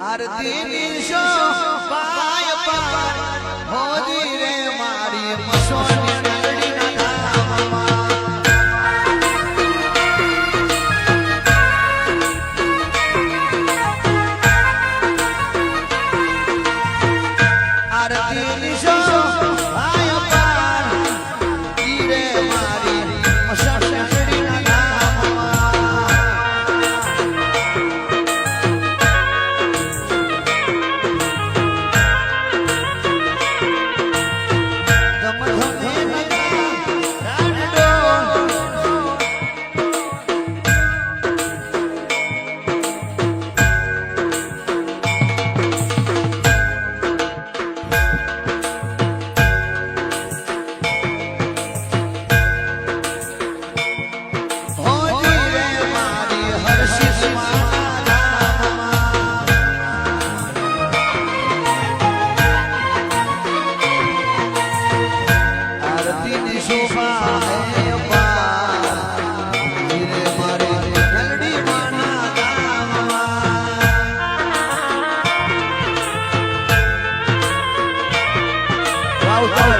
આરતી શોભાય પાર હોજી રે મારી મસોની મેલડીના ધામમાં આરતી શોભાય પાર રે મારી મસોની મેલડીના Wow.